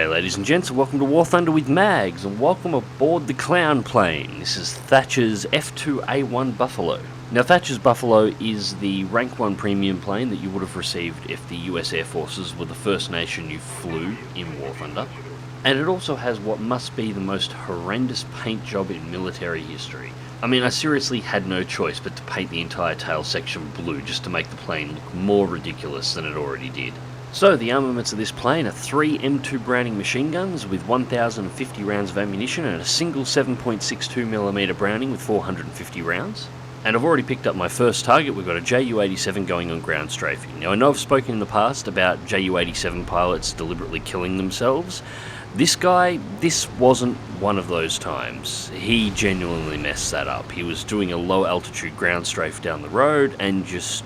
G'day ladies and gents, and welcome to War Thunder with Mags, and welcome aboard the Clown plane. This is Thatcher's F2A-1 Buffalo. Now Thatcher's Buffalo is the rank 1 premium plane that you would have received if the US Air Forces were the first nation you flew in War Thunder. And it also has what must be the most horrendous paint job in military history. I mean, I seriously had no choice but to paint the entire tail section blue just to make the plane look more ridiculous than it already did. So the armaments of this plane are 3 M2 Browning machine guns with 1,050 rounds of ammunition and a single 7.62mm Browning with 450 rounds. And I've already picked up my first target. We've got a Ju-87 going on ground strafing. Now I know I've spoken in the past about Ju-87 pilots deliberately killing themselves. This wasn't one of those times. He genuinely messed that up. He was doing a low altitude ground strafe down the road and just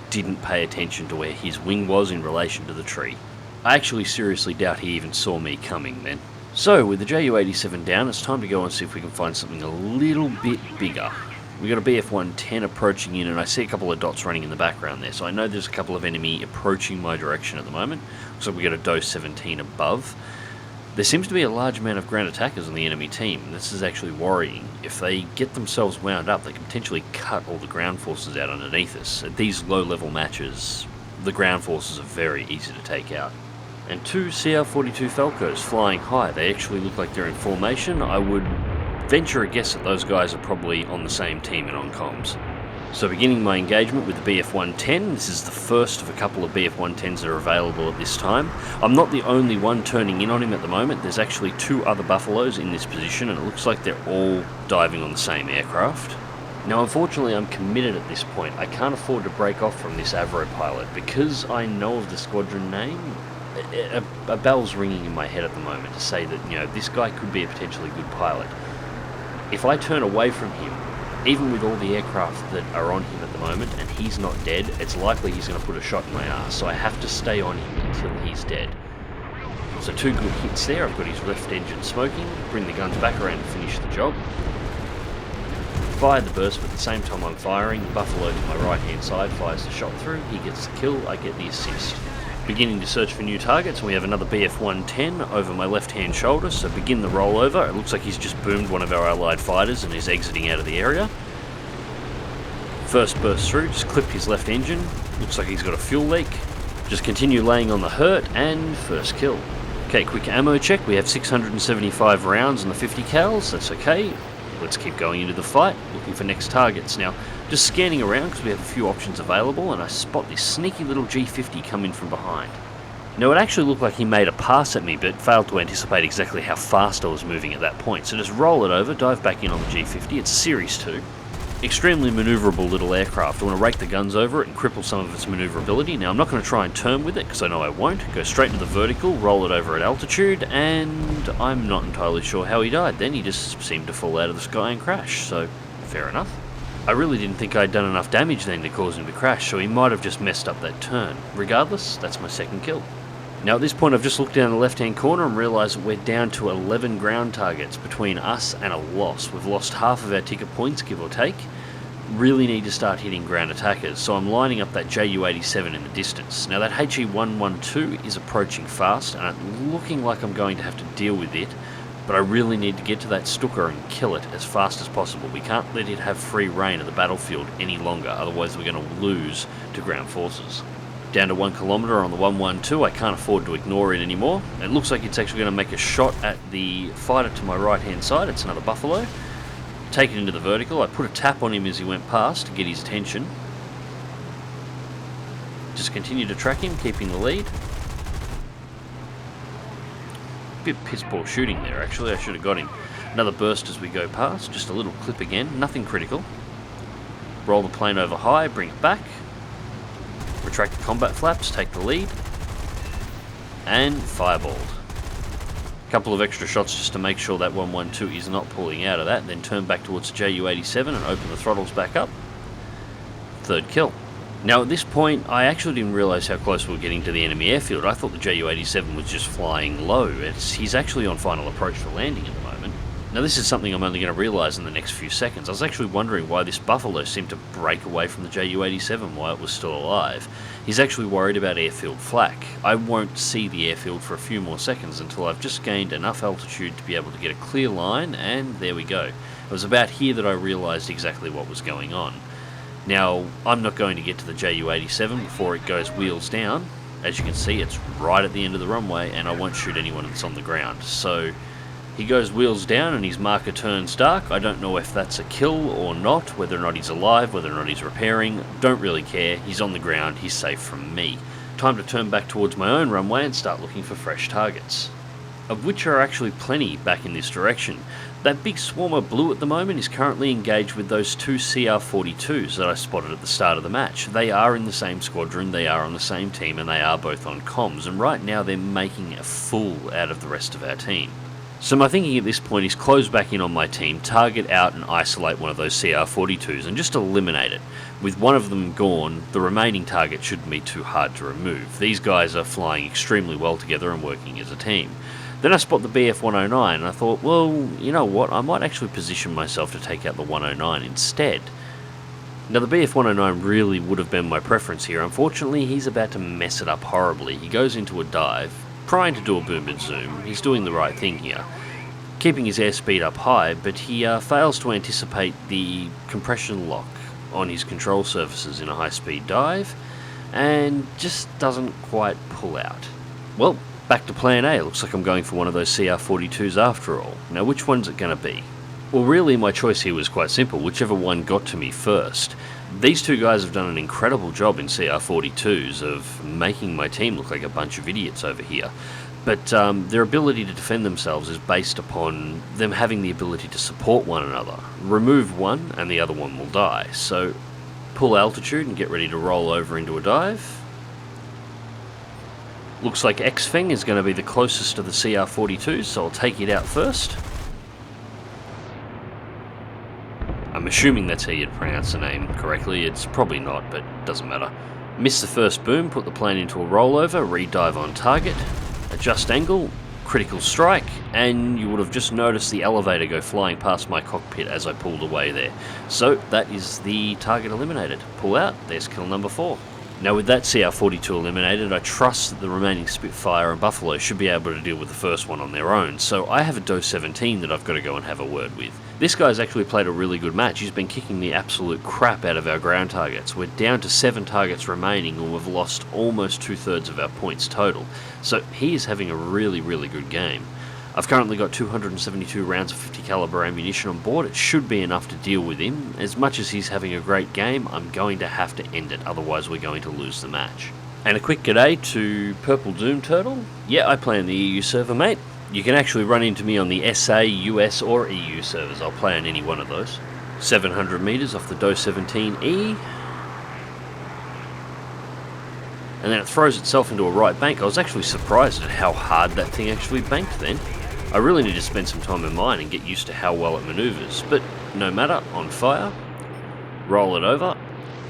didn't pay attention to where his wing was in relation to the tree. I actually seriously doubt he even saw me coming then. So with the Ju-87 down, it's time to go and see if we can find something a little bit bigger. We got a BF-110 approaching in, and I see a couple of dots running in the background there, so I know there's a couple of enemy approaching my direction at the moment. Looks like we got a DOS 17 above. There seems to be a large amount of ground attackers on the enemy team. This is actually worrying. If they get themselves wound up, they can potentially cut all the ground forces out underneath us. At these low-level matches, the ground forces are very easy to take out. And 2 CR-42 Falcos flying high. They actually look like they're in formation. I would venture a guess that those guys are probably on the same team and on comms. So beginning my engagement with the BF-110, this is the first of a couple of BF-110s that are available at this time. I'm not the only one turning in on him at the moment. There's actually 2 other Buffaloes in this position, and it looks like they're all diving on the same aircraft. Now unfortunately I'm committed at this point. I can't afford to break off from this Avro pilot. Because I know of the squadron name, a bell's ringing in my head at the moment to say that, you know, this guy could be a potentially good pilot. If I turn away from him, even with all the aircraft that are on him at the moment, and he's not dead, it's likely he's going to put a shot in my ass, so I have to stay on him until he's dead. So 2 good hits there. I've got his left engine smoking, bring the guns back around and finish the job. Fire the burst, but at the same time I'm firing, the Buffalo to my right hand side fires the shot through, he gets the kill, I get the assist. Beginning to search for new targets, and we have another BF-110 over my left hand shoulder, so begin the rollover. It looks like he's just boomed one of our allied fighters and is exiting out of the area. First burst through, just clip his left engine, looks like he's got a fuel leak. Just continue laying on the hurt, and first kill. Okay, quick ammo check, we have 675 rounds on the 50 cals, that's okay. Let's keep going into the fight, looking for next targets. Now, just scanning around because we have a few options available, and I spot this sneaky little G50 come in from behind. Now it actually looked like he made a pass at me, but failed to anticipate exactly how fast I was moving at that point. So just roll it over, dive back in on the G50, it's Series 2. Extremely manoeuvrable little aircraft. I want to rake the guns over it and cripple some of its manoeuvrability. Now I'm not going to try and turn with it because I know I won't. Go straight into the vertical, roll it over at altitude, and I'm not entirely sure how he died then. He just seemed to fall out of the sky and crash, so fair enough. I really didn't think I'd done enough damage then to cause him to crash, so he might have just messed up that turn. Regardless, that's my second kill. Now at this point I've just looked down the left hand corner and realised that we're down to 11 ground targets between us and a loss. We've lost half of our ticket points, give or take. Really need to start hitting ground attackers, so I'm lining up that Ju-87 in the distance. Now that HE-112 is approaching fast, and it's looking like I'm going to have to deal with it, but I really need to get to that Stuka and kill it as fast as possible. We can't let it have free reign of the battlefield any longer, otherwise we're going to lose to ground forces. Down to 1 kilometre on the 112, I can't afford to ignore it anymore. It looks like it's actually going to make a shot at the fighter to my right hand side. It's another Buffalo. Take it into the vertical. I put a tap on him as he went past to get his attention. Just continue to track him, keeping the lead. Bit piss poor shooting there actually, I should have got him. Another burst as we go past, just a little clip again, nothing critical. Roll the plane over high, bring it back. Retract the combat flaps, take the lead. And fireballed. A couple of extra shots just to make sure that 112 is not pulling out of that, then turn back towards the Ju-87 and open the throttles back up. Third kill. Now at this point, I actually didn't realise how close we were getting to the enemy airfield. I thought the Ju-87 was just flying low. He's actually on final approach for landing at the moment. Now this is something I'm only going to realise in the next few seconds. I was actually wondering why this Buffalo seemed to break away from the Ju-87 while it was still alive. He's actually worried about airfield flak. I won't see the airfield for a few more seconds until I've just gained enough altitude to be able to get a clear line, and there we go. It was about here that I realised exactly what was going on. Now, I'm not going to get to the Ju-87 before it goes wheels down. As you can see, it's right at the end of the runway, and I won't shoot anyone that's on the ground. So he goes wheels down and his marker turns dark. I don't know if that's a kill or not, whether or not he's alive, whether or not he's repairing. Don't really care. He's on the ground. He's safe from me. Time to turn back towards my own runway and start looking for fresh targets, of which are actually plenty back in this direction. That big swarm of blue at the moment is currently engaged with those two CR-42s that I spotted at the start of the match. They are in the same squadron, they are on the same team, and they are both on comms, and right now they're making a fool out of the rest of our team. So my thinking at this point is close back in on my team, target out and isolate one of those CR-42s and just eliminate it. With one of them gone, the remaining target shouldn't be too hard to remove. These guys are flying extremely well together and working as a team. Then I spot the BF-109 and I thought, well, you know what, I might actually position myself to take out the 109 instead. Now the BF-109 really would have been my preference here. Unfortunately, he's about to mess it up horribly. He goes into a dive, trying to do a boom and zoom. He's doing the right thing here, keeping his airspeed up high, but he fails to anticipate the compression lock on his control surfaces in a high-speed dive, and just doesn't quite pull out. Well, back to plan A. Looks like I'm going for one of those CR-42s after all. Now which one's it going to be? Well, really my choice here was quite simple, whichever one got to me first. These two guys have done an incredible job in CR-42s of making my team look like a bunch of idiots over here. But their ability to defend themselves is based upon them having the ability to support one another. Remove one and the other one will die. So pull altitude and get ready to roll over into a dive. Looks like Xfeng is going to be the closest to the CR-42s, so I'll take it out first. I'm assuming that's how you'd pronounce the name correctly. It's probably not, but it doesn't matter. Miss the first boom, put the plane into a rollover, re-dive on target, adjust angle, critical strike, and you would have just noticed the elevator go flying past my cockpit as I pulled away there. So that is the target eliminated. Pull out, there's kill number 4. Now with that CR-42 eliminated, I trust that the remaining Spitfire and Buffalo should be able to deal with the first one on their own, so I have a Do-17 that I've got to go and have a word with. This guy's actually played a really good match. He's been kicking the absolute crap out of our ground targets. We're down to 7 targets remaining and we've lost almost 2/3 of our points total, so he is having a really good game. I've currently got 272 rounds of 50 caliber ammunition on board. It should be enough to deal with him. As much as he's having a great game, I'm going to have to end it, otherwise we're going to lose the match. And a quick g'day to Purple Doom Turtle. Yeah, I play on the EU server, mate. You can actually run into me on the SA, US or EU servers. I'll play on any one of those. 700 metres off the Do-17E. And then it throws itself into a right bank. I was actually surprised at how hard that thing actually banked then. I really need to spend some time in mine and get used to how well it manoeuvres, but no matter, on fire, roll it over.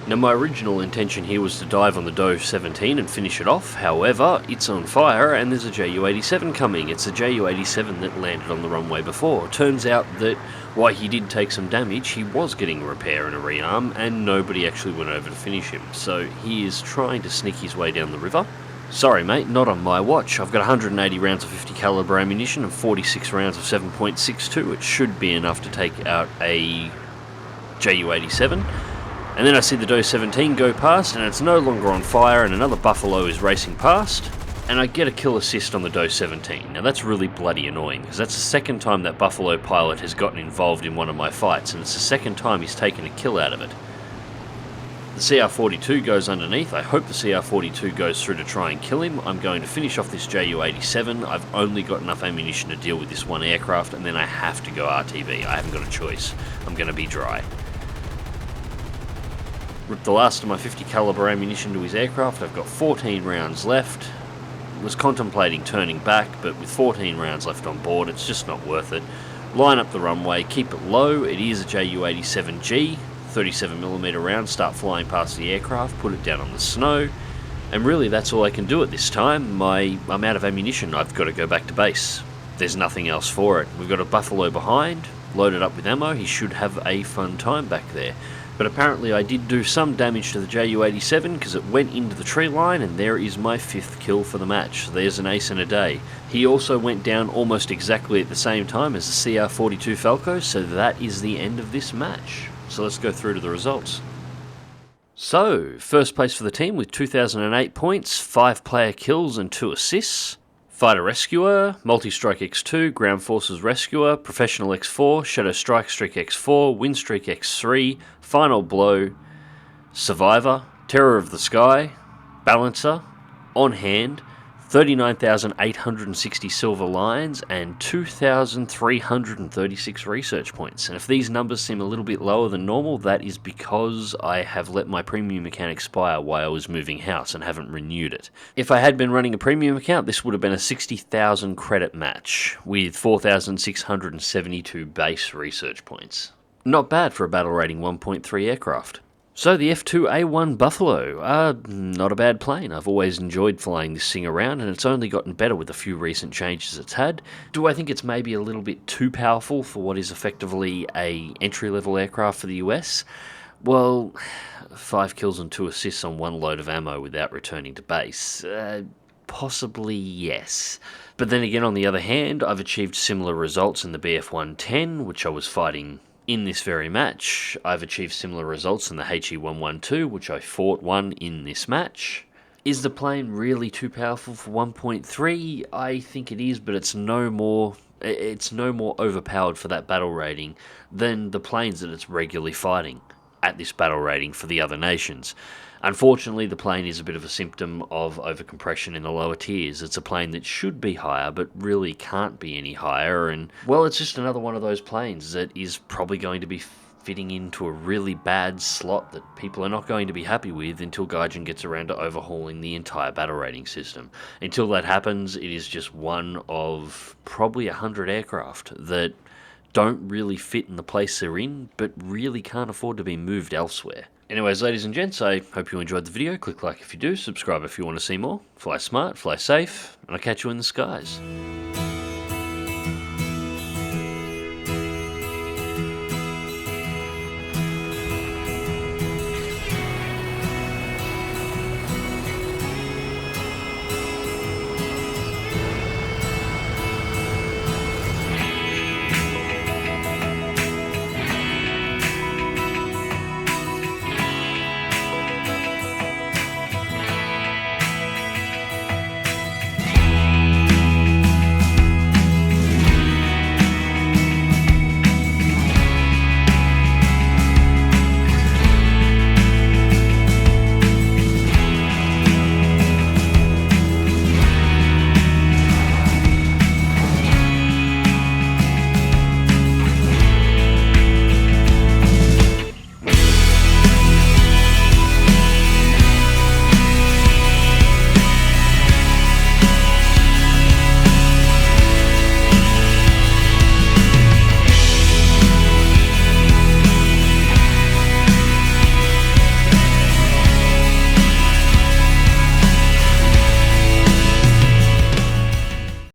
Now my original intention here was to dive on the Do-17 and finish it off, however, it's on fire and there's a Ju-87 coming. It's a Ju-87 that landed on the runway before. Turns out that while he did take some damage, he was getting a repair and a rearm, and nobody actually went over to finish him, so he is trying to sneak his way down the river. Sorry mate, not on my watch. I've got 180 rounds of 50 caliber ammunition and 46 rounds of 7.62. It should be enough to take out a Ju-87. And then I see the Do-17 go past and it's no longer on fire and another Buffalo is racing past. And I get a kill assist on the Do-17. Now that's really bloody annoying because that's the second time that Buffalo pilot has gotten involved in one of my fights and it's the second time he's taken a kill out of it. The CR-42 goes underneath. I hope the CR-42 goes through to try and kill him. I'm going to finish off this Ju-87. I've only got enough ammunition to deal with this one aircraft, and then I have to go RTV. I haven't got a choice. I'm going to be dry. Rip the last of my 50 caliber ammunition to his aircraft. I've got 14 rounds left. Was contemplating turning back, but with 14 rounds left on board, it's just not worth it. Line up the runway, keep it low. It is a Ju-87G. 37mm round, start flying past the aircraft, put it down on the snow, and really that's all I can do at this time. I'm out of ammunition, I've got to go back to base. there's nothing else for it. We've got a Buffalo behind, loaded up with ammo. He should have a fun time back there. But apparently I did do some damage to the Ju-87 because it went into the tree line, and there is my 5th kill for the match. There's an ace in a day. He also went down almost exactly at the same time as the CR-42 Falco, so that is the end of this match. So let's go through to the results. So, first place for the team with 2,008 points, 5 player kills and 2 assists. Fighter Rescuer, Multi-Strike X2, Ground Forces Rescuer, Professional X4, Shadow Strike Streak X4, Win Streak X3, Final Blow, Survivor, Terror of the Sky, Balancer, On Hand, 39,860 silver lines, and 2,336 research points. And if these numbers seem a little bit lower than normal, that is because I have let my premium account expire while I was moving house and haven't renewed it. If I had been running a premium account, this would have been a 60,000 credit match with 4,672 base research points. Not bad for a battle rating 1.3 aircraft. So the F2A-1 Buffalo, not a bad plane. I've always enjoyed flying this thing around, and it's only gotten better with a few recent changes it's had. Do I think it's maybe a little bit too powerful for what is effectively a entry-level aircraft for the US? Well, 5 kills and 2 assists on 1 load of ammo without returning to base. Possibly yes. But then again, on the other hand, I've achieved similar results in the BF-110, which I was fighting in this very match. I've achieved similar results in the HE-112, which I won in this match. Is the plane really too powerful for 1.3? I think it is, but it's no more overpowered for that battle rating than the planes that it's regularly fighting at this battle rating for the other nations. Unfortunately, the plane is a bit of a symptom of overcompression in the lower tiers. It's a plane that should be higher, but really can't be any higher, and, well, it's just another one of those planes that is probably going to be fitting into a really bad slot that people are not going to be happy with until Gaijin gets around to overhauling the entire battle rating system. Until that happens, it is just one of probably 100 aircraft that don't really fit in the place they're in, but really can't afford to be moved elsewhere. Anyways, ladies and gents, I hope you enjoyed the video. Click like if you do, subscribe if you want to see more. Fly smart, fly safe, and I'll catch you in the skies.